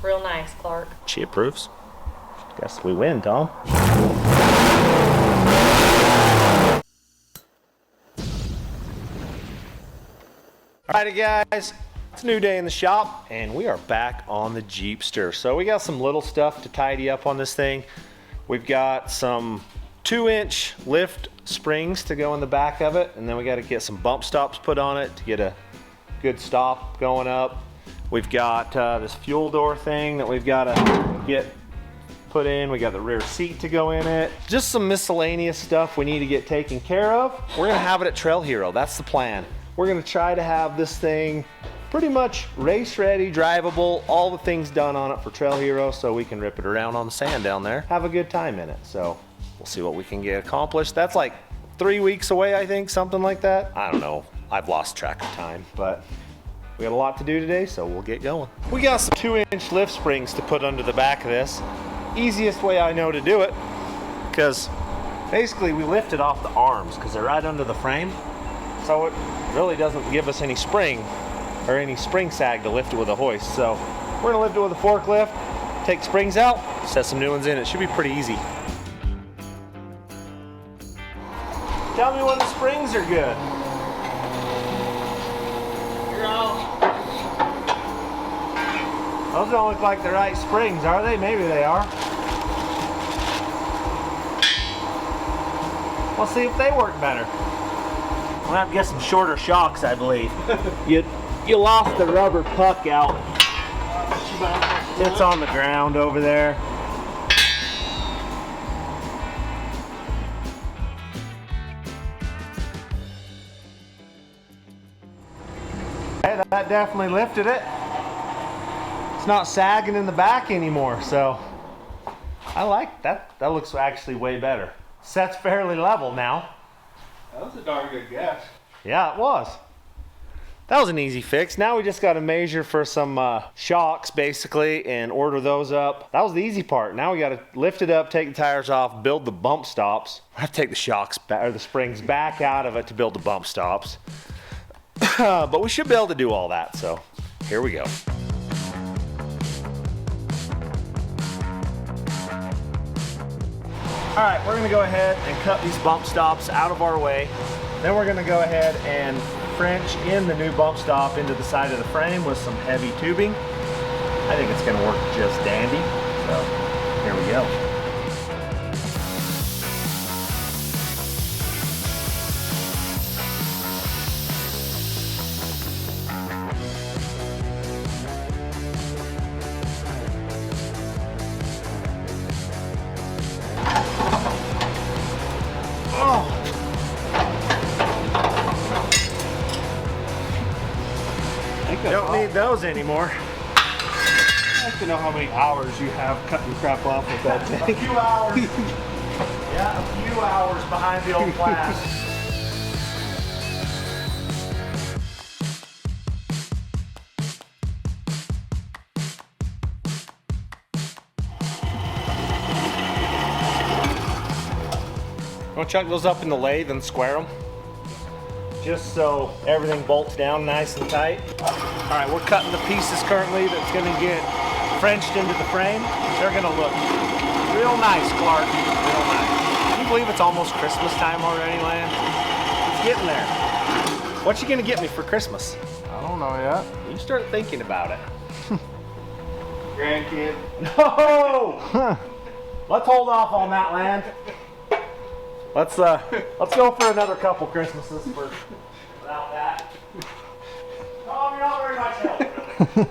Real nice, Clark. She approves. Guess we win, Tom. Alrighty guys, it's a new day in the shop and we are back on the Jeepster. So we got some little stuff to tidy up on this thing. We've got some 2-inch lift springs to go in the back of it, and then we got to get some bump stops put on it to get a good stop going up. We've got this fuel door thing that we've got to get put in. We got the rear seat to go in it. Just some miscellaneous stuff we need to get taken care of. We're gonna have it at Trail Hero, that's the plan. We're gonna try to have this thing pretty much race ready, drivable, all the things done on it for Trail Hero so we can rip it around on the sand down there, have a good time in it. So we'll see what we can get accomplished. That's like 3 weeks away, I think, something like that. I don't know, I've lost track of time, but we got a lot to do today, so we'll get going. We got some 2-inch lift springs to put under the back of this. Easiest way I know to do it, because basically we lift it off the arms because they're right under the frame. So it really doesn't give us any spring or any spring sag to lift it with a hoist. So we're gonna lift it with a forklift, take springs out, set some new ones in. It should be pretty easy. Tell me when the springs are good. You're out. Those don't look like the right springs, are they? Maybe they are. We'll see if they work better. We'll have to get some shorter shocks, I believe. You lost the rubber puck out. It's on the ground over there. Hey, that definitely lifted it. It's not sagging in the back anymore, so I like that. That looks actually way better. Set's fairly level now. That was a darn good guess. Yeah, it was. That was an easy fix. Now we just got to measure for some shocks basically and order those up. That was the easy part. Now we got to lift it up, take the tires off, build the bump stops. I have to take the shocks back, or the springs back out of it to build the bump stops. But we should be able to do all that, so here we go. All right, we're gonna go ahead and cut these bump stops out of our way. Then we're gonna go ahead and French in the new bump stop into the side of the frame with some heavy tubing. I think it's gonna work just dandy. So here we go. Don't need those anymore. I'd like to know how many hours you have cutting crap off with that thing. A few hours. Yeah, a few hours behind the old class. Want to chuck those up in the lathe and square them? Just so everything bolts down nice and tight. All right, we're cutting the pieces currently that's gonna get Frenched into the frame. They're gonna look real nice, Clark, real nice. Can you believe it's almost Christmas time already, Lan? It's getting there. What you gonna get me for Christmas? I don't know yet. You start thinking about it. Grandkid. No! Let's hold off on that, Lan. Let's go for another couple Christmases without that. Tom, you're not very much help, really.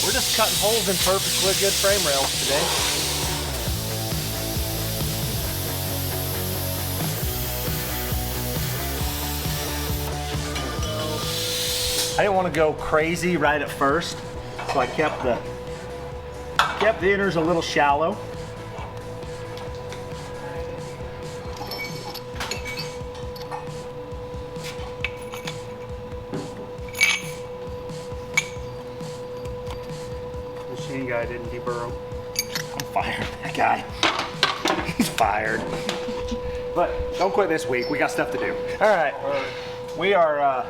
We're just cutting holes in perfectly good frame rails today. I didn't want to go crazy right at first. So I kept the inners a little shallow. Machine guy didn't deburr him. I'm fired, that guy. He's fired. But don't quit this week. We got stuff to do. All right. We are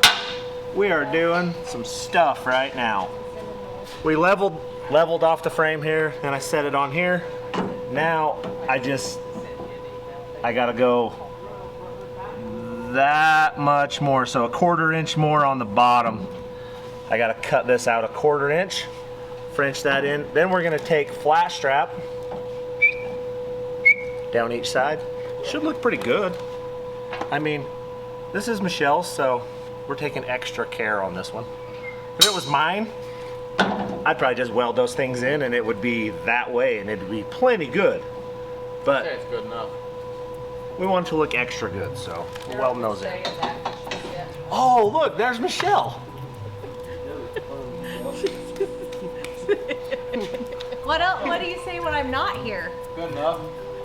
doing some stuff right now. We leveled off the frame here, and I set it on here. Now I gotta go that much more, so a 1/4 inch more on the bottom. I gotta cut this out a 1/4 inch, French that in. Then we're gonna take flat strap down each side. Should look pretty good. I mean, this is Michelle's, so we're taking extra care on this one. If it was mine, I'd probably just weld those things in and it would be that way and it'd be plenty good. But it's good enough. We want it to look extra good, so we're welding those in. Oh, look, there's Michelle. What do you say when I'm not here? Good enough.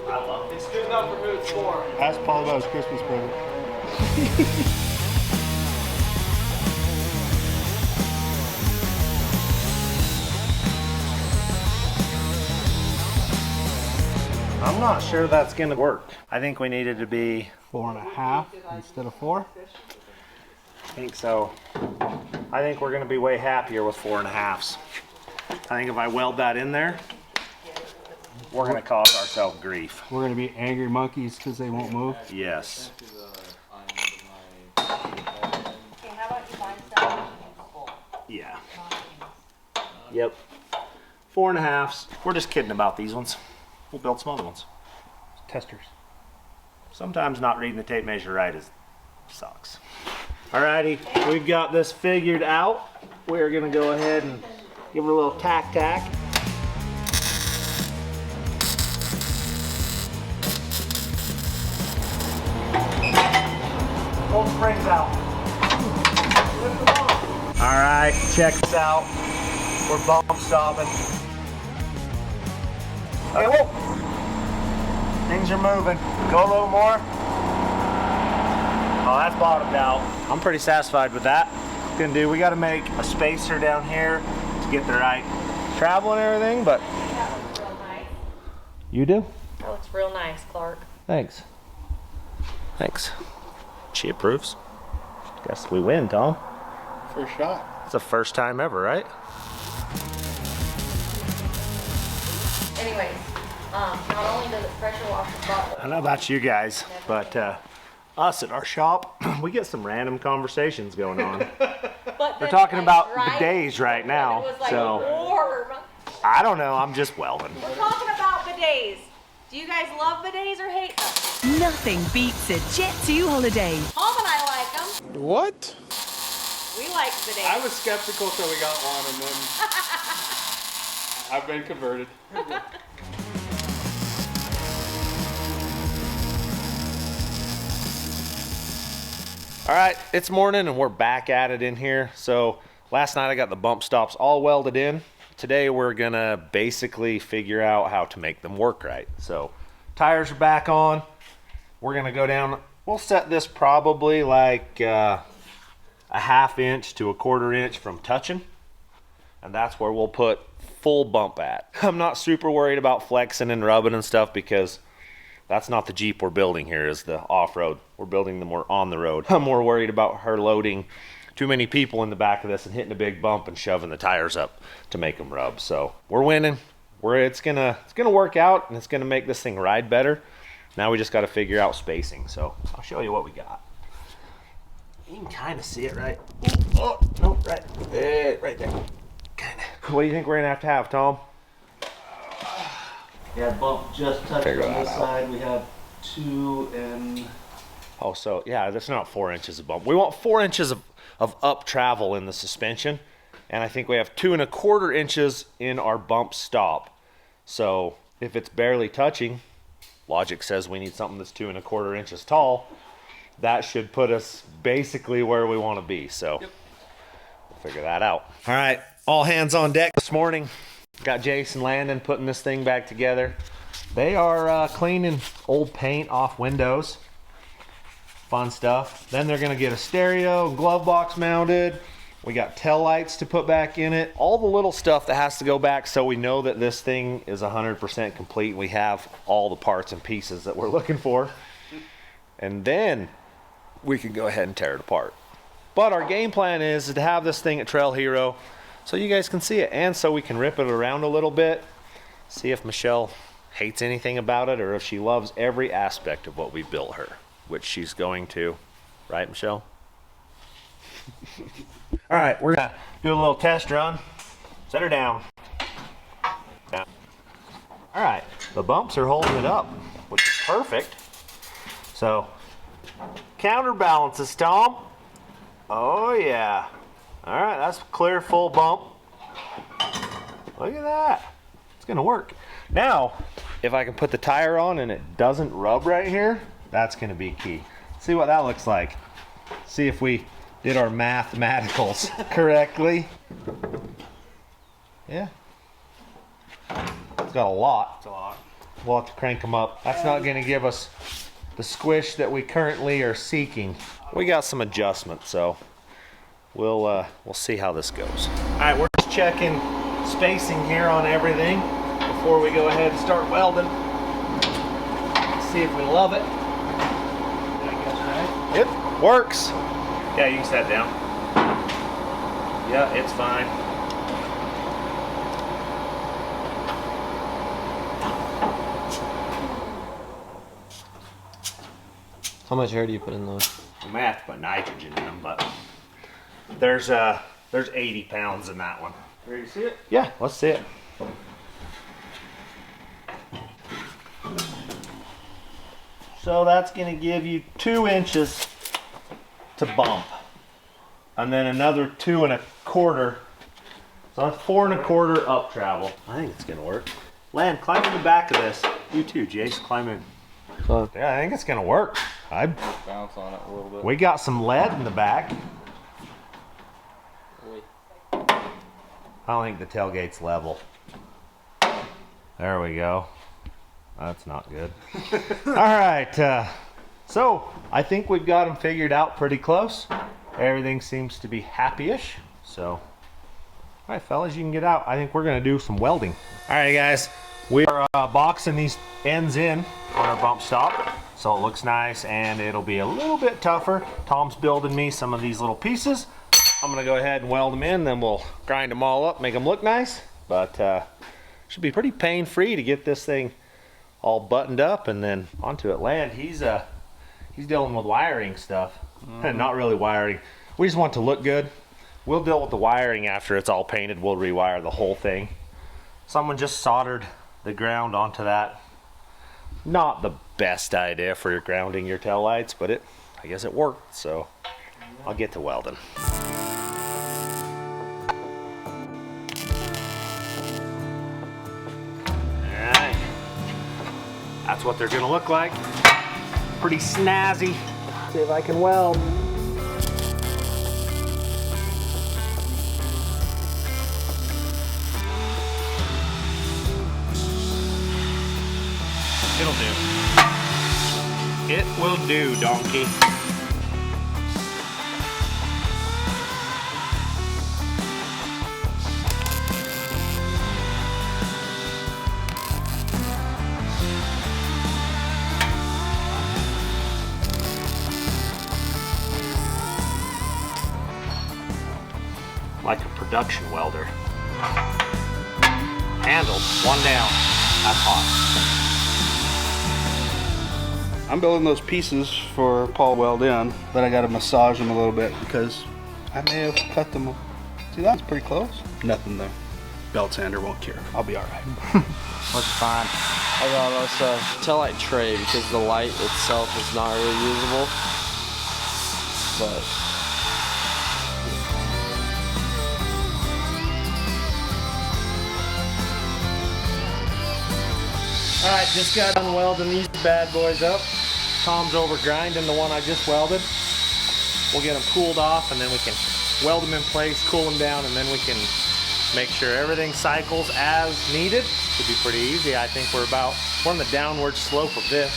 I love it. It's good enough for who it's for. Ask Paul about his Christmas present. I'm not sure that's gonna work. I think we needed to be 4.5 instead of 4. I think so. I think we're gonna be way happier with 4.5s. I think if I weld that in there, we're gonna cause ourselves grief. We're gonna be angry monkeys because they won't move. Yes. Yeah. Yep. 4.5s. We're just kidding about these ones. We'll build some other ones. Testers. Sometimes not reading the tape measure right sucks. Alrighty, we've got this figured out. We're gonna go ahead and give it a little tack. Pull the springs out. Alright, check this out. We're bump stopping. Okay, whoa! Things are moving. Go a little more. Oh, that's bottomed out. I'm pretty satisfied with that. We gotta make a spacer down here to get the right travel and everything, but That looks real nice. you do? That looks real nice, Clark. Thanks. She approves. Guess we win, Tom. First shot. It's the first time ever, right? Anyways, not only does it pressure wash the bottle. I don't know about you guys, but us at our shop, we get some random conversations going on. But We're then talking it about was the days right now, It was like so warm. I don't know. I'm just welding. We're talking about bidets. Do you guys love bidets or hate them? Nothing beats a Jet2 holiday. Mom and I like them. What? We like bidets. I was skeptical till we got one, and then I've been converted. All right, it's morning and we're back at it in here. So last night I got the bump stops all welded in. Today we're gonna basically figure out how to make them work right. So tires are back on. We're gonna go down. We'll set this probably like a 1/2 inch to a 1/4 inch from touching. And that's where we'll put full bump at. I'm not super worried about flexing and rubbing and stuff because that's not the Jeep we're building here, is the off-road. We're building the more on the road. I'm more worried about her loading too many people in the back of this and hitting a big bump and shoving the tires up to make them rub. So we're winning. It's gonna work out and it's gonna make this thing ride better. Now we just gotta figure out spacing. So I'll show you what we got. You can kind of see it, right? Oh, no, right there. Kind of. What do you think we're gonna have, Tom? Yeah, bump just touched Figure on that this out. side. We have 2 and Oh, so yeah, that's not 4 inches of bump. We want 4 inches of up travel in the suspension. And I think we have 2 1/4 inches in our bump stop. So if it's barely touching, logic says we need something that's 2 1/4 inches tall. That should put us basically where we want to be. So we'll figure that out. All right, all hands on deck this morning. Got Jason Landon putting this thing back together. They are cleaning old paint off windows. Fun stuff. Then they're gonna get a stereo, glove box mounted. We got tail lights to put back in it. All the little stuff that has to go back so we know that this thing is 100% complete. We have all the parts and pieces that we're looking for. and then we can go ahead and tear it apart. But our game plan is to have this thing at Trail Hero so you guys can see it, and so we can rip it around a little bit, see if Michelle hates anything about it or if she loves every aspect of what we built her, which she's going to. Right, Michelle? All right, we're gonna do a little test run. Set her down. Down. All right, the bumps are holding it up, which is perfect. So, counterbalances, Tom. Oh yeah. All right, that's clear, full bump. Look at that. It's gonna work. Now, if I can put the tire on and it doesn't rub right here, that's gonna be key. See what that looks like. See if we did our mathematicals correctly. Yeah. It's got a lot. It's a lot. We'll have to crank them up. That's not gonna give us the squish that we currently are seeking. We got some adjustments, so we'll see how this goes. All right, we're just checking spacing here on everything before we go ahead and start welding. See if we love it. It works. Yeah, you can sit down. Yeah, it's fine. How much air do you put in those? We may have to put nitrogen in them, but there's 80 pounds in that one. Ready to see it? Yeah, let's see it. So that's going to give you 2 inches to bump, and then another 2 1/4. So that's 4 1/4 up travel. I think it's going to work. Land, climb in the back of this. You too, Jace, climb in. Yeah, I think it's going to work. Bounce on it a little bit. We got some lead in the back. I don't think the tailgate's level. There we go. That's not good. All right, so I think we've got them figured out pretty close. Everything seems to be happy-ish. So, all right, fellas, you can get out. I think we're gonna do some welding. All right, guys, we are boxing these ends in on our bump stop, so it looks nice, and it'll be a little bit tougher. Tom's building me some of these little pieces. I'm gonna go ahead and weld them in, then we'll grind them all up, make them look nice. But should be pretty pain-free to get this thing all buttoned up and then onto it. Land, he's dealing with wiring stuff. Not really wiring. We just want it to look good. We'll deal with the wiring after it's all painted. We'll rewire the whole thing. Someone just soldered the ground onto that. Not the best idea for grounding your taillights, but I guess it worked, so I'll get to welding. That's what they're gonna look like. Pretty snazzy. See if I can weld. It'll do. It will do, donkey. Like a production welder. Handle, one down. That's hot. I'm building those pieces for Paul weld in, but I gotta massage them a little bit because I may have cut them. See, that's pretty close. Nothing there. Belt sander won't cure. I'll be all right. Looks fine. I got us a taillight tray because the light itself is not really usable. But all right, just got done welding these bad boys up. Tom's over grinding the one I just welded. We'll get them cooled off and then we can weld them in place, cool them down, and then we can make sure everything cycles as needed. Should be pretty easy. I think we're on the downward slope of this.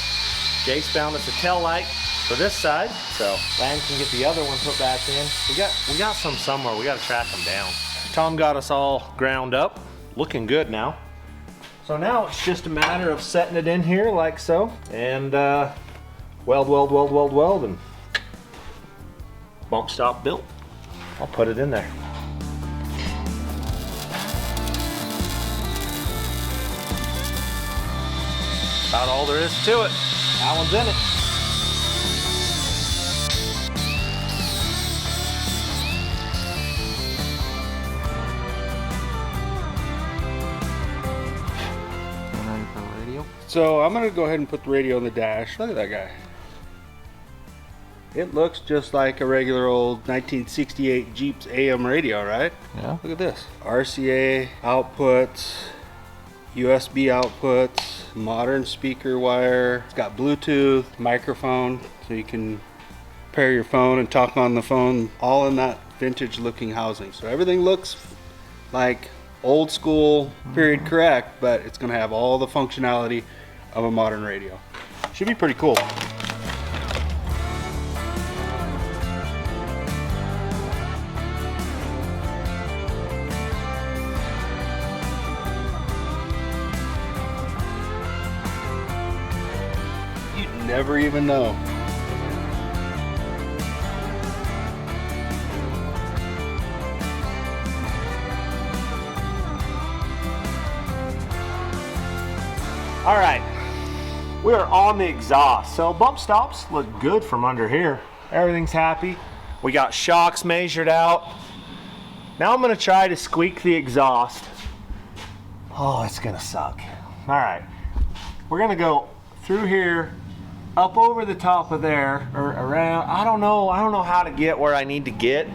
Jace found us a tail light for this side, so Land can get the other one put back in. We got some somewhere. We got to track them down. Tom got us all ground up, looking good now. So now it's just a matter of setting it in here like so, and weld, and bump stop built. I'll put it in there. About all there is to it. That one's in it. So I'm gonna go ahead and put the radio on the dash. Look at that guy. It looks just like a regular old 1968 Jeep's AM radio, right? Yeah. Look at this. RCA outputs, USB outputs, modern speaker wire. It's got Bluetooth, microphone, so you can pair your phone and talk on the phone, all in that vintage looking housing. So everything looks like old school, period correct, but it's gonna have all the functionality of a modern radio. Should be pretty cool. You'd never even know. All right, we are on the exhaust. So bump stops look good from under here. Everything's happy. We got shocks measured out. Now I'm gonna try to squeak the exhaust. Oh, it's gonna suck. All right, we're gonna go through here, up over the top of there, or around. I don't know how to get where I need to get.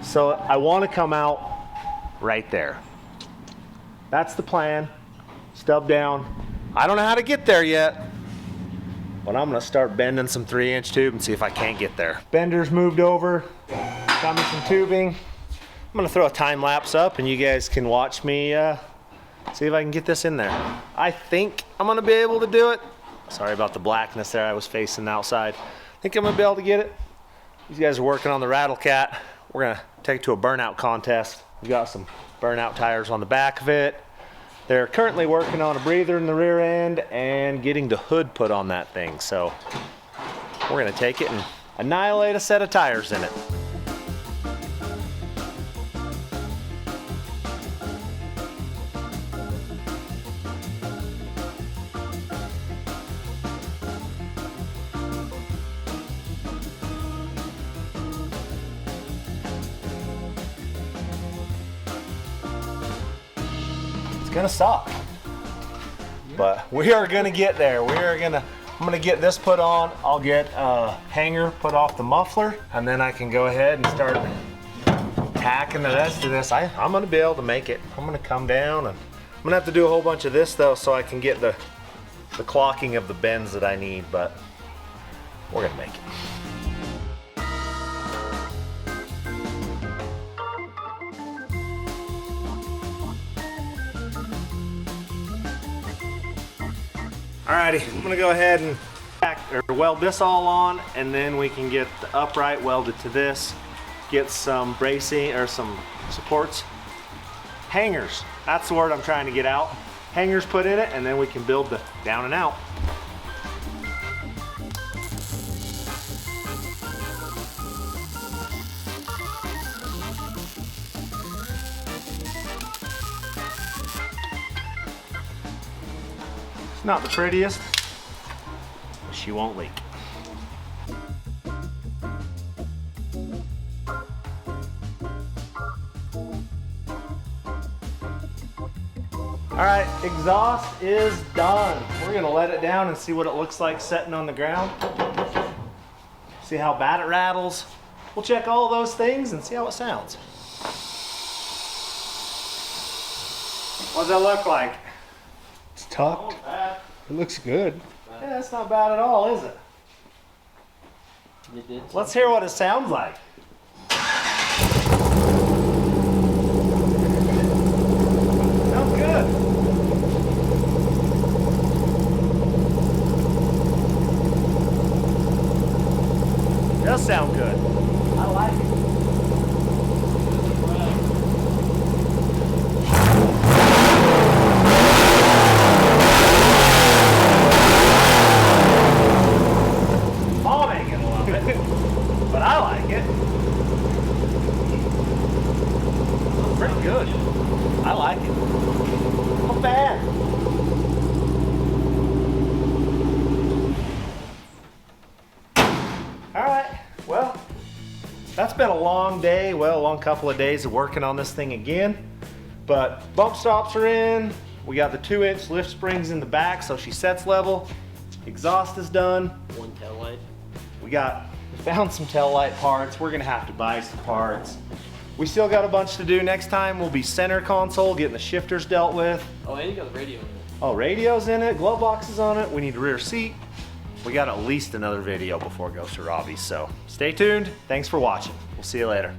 So I wanna come out right there. That's the plan. Stub down. I don't know how to get there yet, but I'm gonna start bending some 3-inch tube and see if I can't get there. Bender's moved over, got me some tubing. I'm gonna throw a time lapse up and you guys can watch me see if I can get this in there. I think I'm gonna be able to do it. Sorry about the blackness there, I was facing outside. I think I'm gonna be able to get it. These guys are working on the Rattle Cat. We're gonna take it to a burnout contest. We've got some burnout tires on the back of it. They're currently working on a breather in the rear end and getting the hood put on that thing. So we're gonna take it and annihilate a set of tires in it. It's gonna suck, but we are gonna get there. I'm gonna get this put on. I'll get a hanger put off the muffler, and then I can go ahead and start tacking the rest of this. I'm gonna be able to make it. I'm gonna come down, and I'm gonna have to do a whole bunch of this though, so I can get the clocking of the bends that I need, but we're gonna make it. Alrighty, I'm gonna go ahead and weld this all on, and then we can get the upright welded to this, get some bracing or some supports. Hangers, that's the word I'm trying to get out. Hangers put in it, and then we can build the down and out. It's not the prettiest, but she won't leak. All right, exhaust is done. We're gonna let it down and see what it looks like sitting on the ground. See how bad it rattles. We'll check all those things and see how it sounds. What does that look like? It's tucked. It looks good. Yeah, that's not bad at all, is it? Let's hear what it sounds like. Sounds good. Does sound good. I like it. like it. Pretty good. I like it. Not bad. All right, well, that's been a long day. Well, a long couple of days of working on this thing again. But bump stops are in. We got the 2-inch lift springs in the back so she sets level. Exhaust is done. One tail light. We found some tail light parts. We're gonna have to buy some parts. We still got a bunch to do. Next time will be center console, getting the shifters dealt with. Oh, and you got the radio in it. Oh, radio's in it, glove box is on it. We need a rear seat. We got at least another video before it goes to Robbie's, so stay tuned. Thanks for watching. We'll see you later.